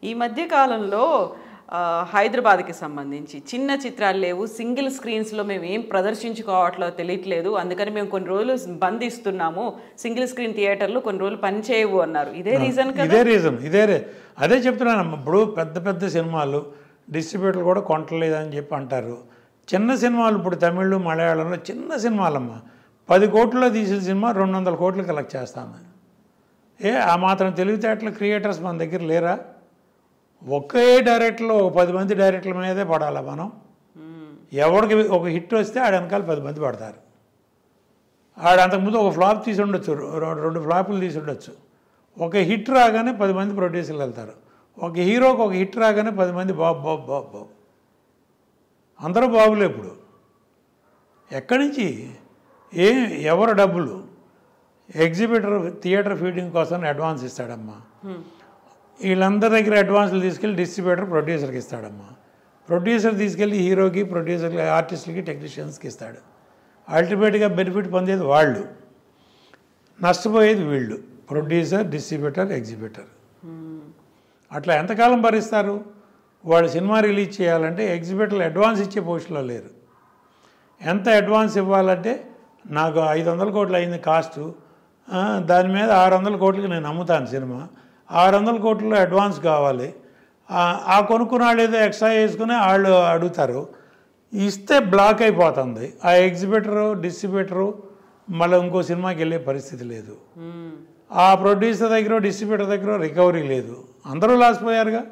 ఈ మధ్య కాలంలో హైదరాబాద్కి సంబంధించి చిన్న చిత్రాలు లేవు, సింగిల్ స్క్రీన్స్లో మేము ఏం ప్రదర్శించుకోవట్లో తెలియట్లేదు, అందుకని మేము కొన్ని రోజులు బంధిస్తున్నాము, సింగిల్ స్క్రీన్ థియేటర్లు కొన్ని రోజులు పనిచేయవు అన్నారు. ఇదే రీజన్ కదా? ఇదే రీజన్, అదే చెప్తున్నాను. ఇప్పుడు పెద్ద పెద్ద సినిమాలు డిస్ట్రిబ్యూటర్లు కూడా కొంటలేదని చెప్పి అంటారు. చిన్న సినిమాలు ఇప్పుడు తమిళ్ మలయాళంలో చిన్న సినిమాలమ్మ 10 కోట్లలో తీసిన సినిమా 200 కోట్లు కలెక్ట్ చేస్తాను. ఆ మాత్రం తెలివితేటలు క్రియేటర్స్ మన దగ్గర లేరా? ఒకే డైరెక్టర్లో 10 మంది డైరెక్టర్ల మీదే పడాలా మనం? ఎవరికి ఒక హిట్ వస్తే ఆడ వెనకాల 10 మంది పడతారు. ఆడ అంతకుముందు ఒక ఫ్లాప్ తీసి ఉండొచ్చు, 2 ఫ్లాపులు తీసి ఉండొచ్చు. ఒక హిట్ రాగానే 10 మంది ప్రొడ్యూసర్లు వెళ్తారు. ఒక హీరోకి ఒక హిట్ రాగానే 10 మంది బాబు బాబు బాబు బాబు, అందరూ బాబులే. ఇప్పుడు ఎక్కడి నుంచి ఎవరు డబ్బులు? ఎగ్జిబిటర్ థియేటర్ ఫీడింగ్ కోసం అడ్వాన్స్ ఇస్తాడమ్మా. వీళ్ళందరి దగ్గర అడ్వాన్స్లు తీసుకెళ్ళి డిస్ట్రిబ్యూటర్ ప్రొడ్యూసర్కి ఇస్తాడమ్మా. ప్రొడ్యూసర్ తీసుకెళ్ళి హీరోకి, ప్రొడ్యూసర్కి, ఆర్టిస్టులకి, టెక్నీషియన్స్కి ఇస్తాడు. అల్టిమేట్గా బెనిఫిట్ పొందేది వాళ్ళు, నష్టపోయేది వీళ్ళు, ప్రొడ్యూసర్, డిస్ట్రిబ్యూటర్, ఎగ్జిబిటర్. అట్లా ఎంతకాలం భరిస్తారు? వాళ్ళు సినిమా రిలీజ్ చేయాలంటే ఎగ్జిబిటర్లు అడ్వాన్స్ ఇచ్చే పొజిషన్లో లేరు. ఎంత అడ్వాన్స్ ఇవ్వాలంటే, నాకు 500 కోట్లు అయింది కాస్టు, దాని మీద 600 కోట్లకి నేను అమ్ముతాను సినిమా, 600 కోట్లు అడ్వాన్స్ కావాలి. ఆ కొనుక్కున్న వాళ్ళు ఏదో ఎక్స్ట్రా వేసుకుని వాళ్ళు అడుగుతారు, ఇస్తే బ్లాక్ అయిపోతుంది. ఆ ఎగ్జిబిటరు, డిస్ట్రిబ్యూటరు మళ్ళీ ఇంకో సినిమాకి వెళ్ళే పరిస్థితి లేదు. ఆ ప్రొడ్యూసర్ దగ్గర, డిస్ట్రిబ్యూటర్ దగ్గర రికవరీ లేదు. అందరూ లాస్ పోయారుగా.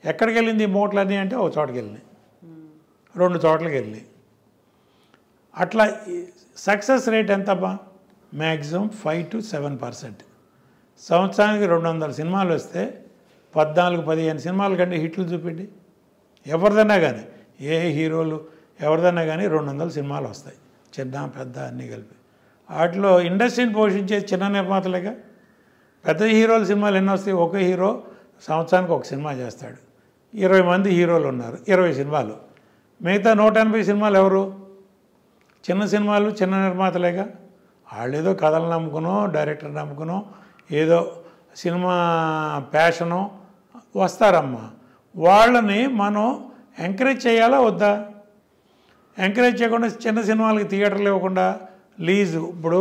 ఎక్కడికి వెళ్ళింది ఈ మూటలన్నీ అంటే ఒక చోటకి వెళ్ళినాయి, 2 చోట్లకి వెళ్ళి. అట్లా సక్సెస్ రేట్ ఎంతమ్మా? Maximum 5 to 7%. సంవత్సరానికి 200 సినిమాలు వస్తే 14-15 సినిమాల కంటే హిట్లు చూపిండి. ఎవరిదన్నా కానీ, ఏ హీరోలు ఎవరిదన్నా కానీ 200 సినిమాలు వస్తాయి, చిన్న పెద్ద అన్నీ కలిపి. వాటిలో ఇండస్ట్రీని పోషించే చిన్న నిర్మాతలేగా. పెద్ద హీరోల సినిమాలు ఎన్ని వస్తాయి? ఒక హీరో సంవత్సరానికి ఒక సినిమా చేస్తాడు. 20 మంది హీరోలు ఉన్నారు, 20 సినిమాలు. మిగతా 180 సినిమాలు ఎవరు? చిన్న సినిమాలు, చిన్న నిర్మాతలేగా. వాళ్ళు ఏదో కథలు నమ్ముకునో, డైరెక్టర్ నమ్ముకునో, ఏదో సినిమా ప్యాషనో వస్తారమ్మా. వాళ్ళని మనం ఎంకరేజ్ చేయాలా వద్దా? ఎంకరేజ్ చేయకుండా చిన్న సినిమాలకి థియేటర్లు ఇవ్వకుండా లీజు, ఇప్పుడు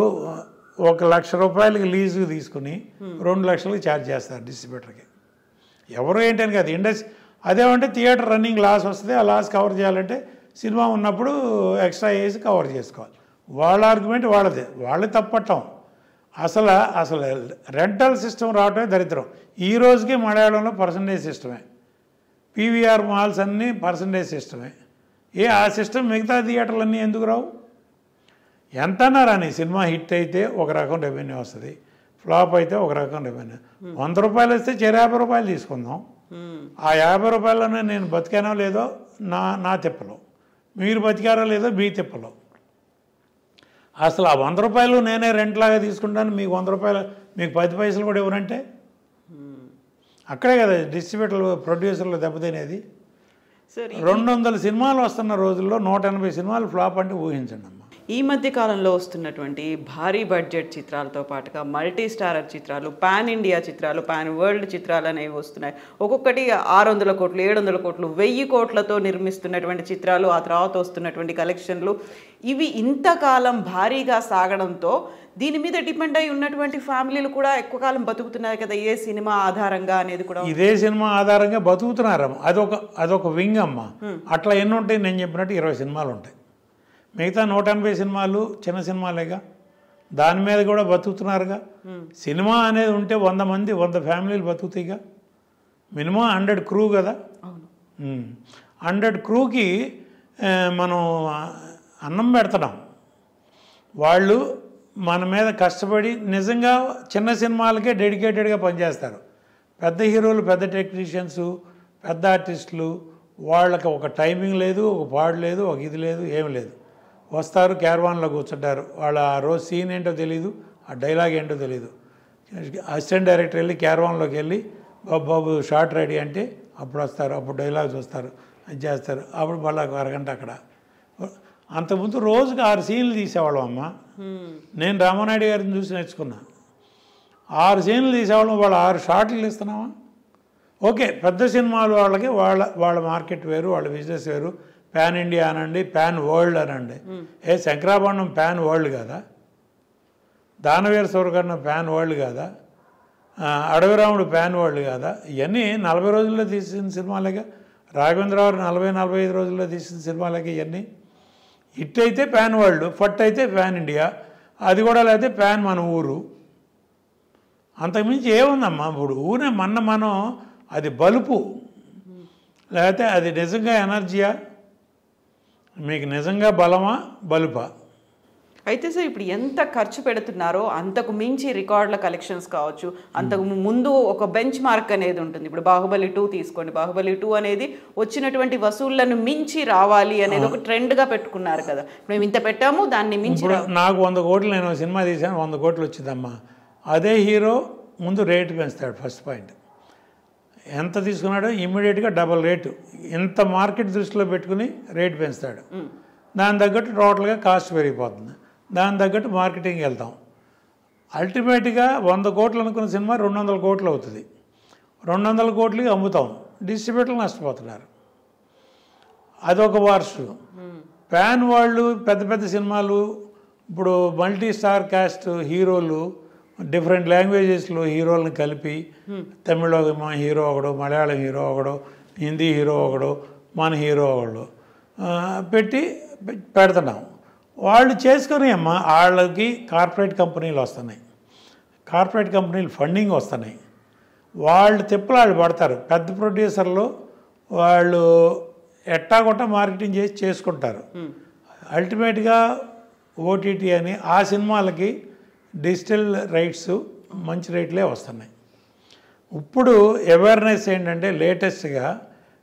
1 లక్ష రూపాయలకి లీజు తీసుకుని 2 లక్షలకి ఛార్జ్ చేస్తారు డిస్ట్రిబ్యూటర్కి. ఎవరు ఏంటని కాదు, ఇండస్ట్రీ అదేమంటే థియేటర్ రన్నింగ్ లాస్ వస్తుంది. ఆ లాస్ కవర్ చేయాలంటే సినిమా ఉన్నప్పుడు ఎక్స్ట్రా వేసి కవర్ చేసుకోవాలి. వాళ్ళ ఆర్గ్యుమెంట్ వాళ్ళదే, వాళ్ళే తప్పట్టం. అసలు రెంటల్ సిస్టమ్ రావటమే దరిద్రం. ఈ రోజుకి మలయాళంలో పర్సంటేజ్ సిస్టమే, పీవీఆర్ మాల్స్ అన్నీ పర్సంటేజ్ సిస్టమే. ఆ సిస్టమ్ మిగతా థియేటర్లన్నీ ఎందుకు రావు? ఎంతన్నా రాని, సినిమా హిట్ అయితే ఒక రకం రెవెన్యూ వస్తుంది, ఫ్లాప్ అయితే ఒక రకం రెవెన్యూ. 100 రూపాయలు వస్తే 50 రూపాయలు తీసుకుందాం. ఆ 50 రూపాయలనే నేను బతికానో లేదో నా తిప్పలో, మీరు బతికారో లేదో మీ తిప్పలో. అసలు ఆ 100 రూపాయలు నేనే రెంట్లాగా తీసుకుంటాను, మీకు 100 రూపాయలు, మీకు 10 పైసలు కూడా ఎవరంటే అక్కడే కదా డిస్ట్రిబ్యూటర్లు, ప్రొడ్యూసర్లు దెబ్బతినేది. 200 సినిమాలు వస్తున్న రోజుల్లో 180 సినిమాలు ఫ్లాప్ అంటే ఊహించండి అమ్మ. ఈ మధ్య కాలంలో వస్తున్నటువంటి భారీ బడ్జెట్ చిత్రాలతో పాటుగా మల్టీ స్టారర్ చిత్రాలు, పాన్ ఇండియా చిత్రాలు, పాన్ వరల్డ్ చిత్రాలు అనేవి వస్తున్నాయి. ఒక్కొక్కటి 600 కోట్లు, 700 కోట్లు, 1000 కోట్లతో నిర్మిస్తున్నటువంటి చిత్రాలు, ఆ తర్వాత వస్తున్నటువంటి కలెక్షన్లు, ఇవి ఇంతకాలం భారీగా సాగడంతో దీని మీద డిపెండ్ అయి ఉన్నటువంటి ఫ్యామిలీలు కూడా ఎక్కువ కాలం బతుకుతున్నాయి కదా, ఏ సినిమా ఆధారంగా అనేది కూడా. ఇదే సినిమా ఆధారంగా బతుకుతున్నారమ్మ. అదొక వింగ్ అమ్మ. అట్లా ఎన్ని ఉంటాయి? నేను చెప్పినట్టు 20 సినిమాలు ఉంటాయి. మిగతా 180 సినిమాలు చిన్న సినిమాలేగా, దాని మీద కూడా బతుకుతున్నారుగా. సినిమా అనేది ఉంటే 100 మంది, 100 ఫ్యామిలీలు బతుకుతాయిగా. మినిమం 100 క్రూ కదా. 100 క్రూకి మనం అన్నం పెడుతున్నాం. వాళ్ళు మన మీద కష్టపడి నిజంగా చిన్న సినిమాలకే డెడికేటెడ్గా పనిచేస్తారు. పెద్ద హీరోలు, పెద్ద టెక్నీషియన్స్, పెద్ద ఆర్టిస్టులు, వాళ్ళకి ఒక టైమింగ్ లేదు, ఒక పాడు లేదు, ఒక ఇది లేదు, ఏమి లేదు. వస్తారు, క్యారవాన్లో కూర్చుంటారు. వాళ్ళ ఆ రోజు సీన్ ఏంటో తెలీదు, ఆ డైలాగ్ ఏంటో తెలీదు. అసిస్టెంట్ డైరెక్టర్ వెళ్ళి క్యారవాన్లోకి వెళ్ళి బాబు షార్ట్ రెడీ అంటే అప్పుడు వస్తారు, అప్పుడు డైలాగ్స్ వస్తారు, అది చేస్తారు. అప్పుడు మళ్ళీ ఒక అరగంట అక్కడ. అంతకుముందు రోజుకి 6 సీన్లు తీసేవాళ్ళం అమ్మ. నేను రామానాయుడు గారిని చూసి నేర్చుకున్నా. 6 సీన్లు తీసేవాళ్ళం, వాళ్ళు 6 షార్ట్లు ఇస్తున్నామా? ఓకే, పెద్ద సినిమాలు వాళ్ళకి వాళ్ళ మార్కెట్ వేరు, వాళ్ళ బిజినెస్ వేరు. పాన్ ఇండియా అనండి, పాన్ వరల్డ్ అనండి. శంకరాభరణం పాన్ వరల్డ్ కదా, దానవీర సూరకర్ణ పాన్ వరల్డ్ కదా, అడవిరాముడు పాన్ వరల్డ్ కదా. ఇవన్నీ 40 రోజుల్లో తీసిన సినిమాలేగా. రాఘవేంద్రరావు 40-45 రోజుల్లో తీసిన సినిమాలకి ఇవన్నీ. హిట్ అయితే పాన్ వరల్డ్, ఫట్ అయితే పాన్ ఇండియా, అది కూడా లేకపోతే పాన్ మన ఊరు. అంతకుమించి ఏముందమ్మా? ఇప్పుడు ఊరే మనం అది బలుపు, లేకపోతే అది నిజంగా ఎనర్జీయా, మీకు నిజంగా బలమా బలుపా? అయితే సార్ ఇప్పుడు ఎంత ఖర్చు పెడుతున్నారో అంతకు మించి రికార్డుల కలెక్షన్స్ కావచ్చు, అంతకు ముందు ఒక బెంచ్ మార్క్ అనేది ఉంటుంది. ఇప్పుడు బాహుబలి 2 తీసుకోండి, బాహుబలి 2 అనేది వచ్చినటువంటి వసూళ్లను మించి రావాలి అనేది ఒక ట్రెండ్గా పెట్టుకున్నారు కదా. మేము ఇంత పెట్టాము, దాన్ని మించి. నాకు 100 కోట్లు, నేను సినిమా తీశాను, 100 కోట్లు వచ్చిందమ్మా. అదే హీరో ముందు రేటు పెంచుతాడు. ఫస్ట్ పాయింట్, ఎంత తీసుకున్నాడో ఇమ్మీడియట్గా డబల్ రేటు. ఇంత మార్కెట్ దృష్టిలో పెట్టుకుని రేటు పెంచుతాడు. దాని తగ్గట్టు టోటల్గా కాస్ట్ పెరిగిపోతుంది. దాని తగ్గట్టు మార్కెటింగ్కి వెళ్తాం. అల్టిమేట్గా 100 కోట్లు అనుకున్న సినిమా 200 కోట్లు అవుతుంది. 200 కోట్లకి అమ్ముతాం, డిస్ట్రిబ్యూటర్లు నష్టపోతున్నారు. అదొక వార్సు. ప్యాన్ వాళ్ళు పెద్ద పెద్ద సినిమాలు, ఇప్పుడు మల్టీ స్టార్ కాస్ట్ హీరోలు, డిఫరెంట్ లాంగ్వేజెస్లో హీరోలను కలిపి, తమిళ్లో మా హీరో ఒకడు, మలయాళం హీరో ఒకడు, హిందీ హీరో ఒకడు, మన హీరో ఒకడు పెడుతున్నాం. వాళ్ళు చేసుకుని అమ్మ, వాళ్ళకి కార్పొరేట్ కంపెనీలు వస్తున్నాయి, కార్పొరేట్ కంపెనీలు ఫండింగ్ వస్తున్నాయి. వాళ్ళు తిప్పలాళ్ళు పడతారు. పెద్ద ప్రొడ్యూసర్లు వాళ్ళు ఎట్టాగొట్ట మార్కెటింగ్ చేసి చేసుకుంటారు. అల్టిమేట్గా ఓటీటీ అని ఆ సినిమాలకి డిజిటల్ రైట్స్ మంచి రేట్లే వస్తున్నాయి. ఇప్పుడు అవేర్నెస్ ఏంటంటే లేటెస్ట్గా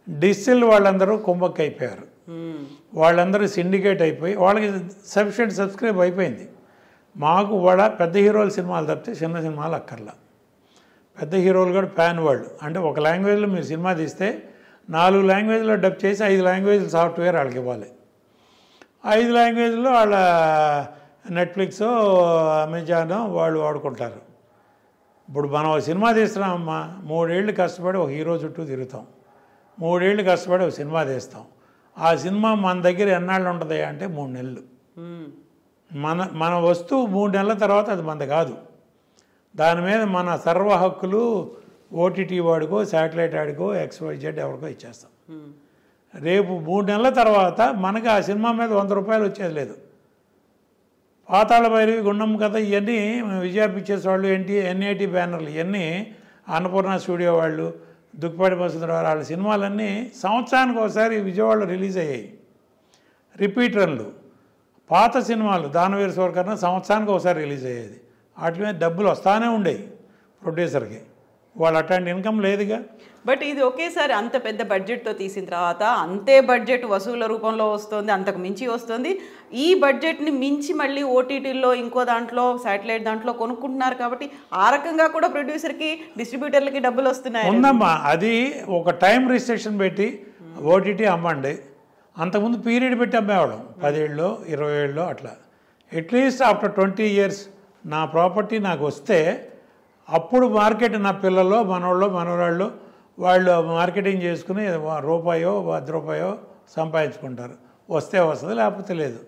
డిజిటల్ వాళ్ళందరూ కుంభక్ అయిపోయారు. వాళ్ళందరూ సిండికేట్ అయిపోయి వాళ్ళకి సఫిషియెంట్ సబ్స్క్రైబ్ అయిపోయింది. మాకు కూడా పెద్ద హీరోల సినిమాలు తప్పితే చిన్న సినిమాలు అక్కర్లా. పెద్ద హీరోలు కూడా ప్యాన్ వరల్డ్ అంటే ఒక లాంగ్వేజ్లో మీరు సినిమా తీస్తే 4 లాంగ్వేజ్లో డబ్ చేసి 5 లాంగ్వేజ్ల సాఫ్ట్వేర్ వాళ్ళకి ఇవ్వాలి. 5 లాంగ్వేజ్లో వాళ్ళ నెట్ఫ్లిక్స్, అమెజాన్ వాళ్ళు వాడుకుంటారు. ఇప్పుడు మనం సినిమా తీస్తున్నామమ్మా, 3 ఏళ్ళు కష్టపడి ఒక హీరో చుట్టూ తిరుగుతాం, 3 ఏళ్ళు కష్టపడి ఒక సినిమా తీస్తాం. ఆ సినిమా మన దగ్గర ఎన్నాళ్ళు ఉంటుంది అంటే 3 నెలలు. మన వస్తువు 3 నెలల తర్వాత అది మనది కాదు. దాని మీద మన సర్వ హక్కులు ఓటీటీ వాడికో, శాటిలైట్ వాడికో, XYZ ఎవరికో ఇచ్చేస్తాం. రేపు 3 నెలల తర్వాత మనకి ఆ సినిమా మీద 100 రూపాయలు వచ్చేది లేదు. పాతాళ భైరవి, గుండం కథ, ఇవన్నీ విజయ పిక్చర్స్ వాళ్ళు, NIT బ్యానర్లు, ఇవన్నీ అన్నపూర్ణ స్టూడియో వాళ్ళు, దుక్కిపాటి వసుంధరావు వాళ్ళ సినిమాలన్నీ సంవత్సరానికి ఒకసారి విజయవాడలో రిలీజ్ అయ్యాయి. రిపీట్ రన్లు. పాత సినిమాలు దానవీర సూరకర్ణ సంవత్సరానికి ఒకసారి రిలీజ్ అయ్యేది. వాటి మీద డబ్బులు వస్తానే ఉండేవి ప్రొడ్యూసర్కి. వాళ్ళు అట్లాంటి ఇన్కమ్ లేదుగా. బట్ ఇది ఒకేసారి అంత పెద్ద బడ్జెట్తో తీసిన తర్వాత అంతే బడ్జెట్ వసూళ్ల రూపంలో వస్తుంది, అంతకు మించి వస్తుంది. ఈ బడ్జెట్ని మించి మళ్ళీ ఓటీటీల్లో ఇంకో దాంట్లో శాటిలైట్ దాంట్లో కొనుక్కుంటున్నారు. కాబట్టి ఆ రకంగా కూడా ప్రొడ్యూసర్కి, డిస్ట్రిబ్యూటర్లకి డబ్బులు వస్తున్నాయి. ఉందమ్మా, అది ఒక టైం రిస్ట్రిక్షన్ పెట్టి ఓటీటీ అమ్మండి. అంతకుముందు పీరియడ్ పెట్టి అమ్మేవాళ్ళం, 10 ఏళ్ళు 20 ఏళ్ళు అట్లా. అట్లీస్ట్ ఆఫ్టర్ 20 years నా ప్రాపర్టీ నాకు వస్తే అప్పుడు మార్కెట్, నా పిల్లలు, మనోళ్ళు, మనవరాళ్ళు వాళ్ళు మార్కెటింగ్ చేసుకుని రూపాయో 10 రూపాయో సంపాదించుకుంటారు. వస్తే వస్తుంది, లేకపోతే లేదు.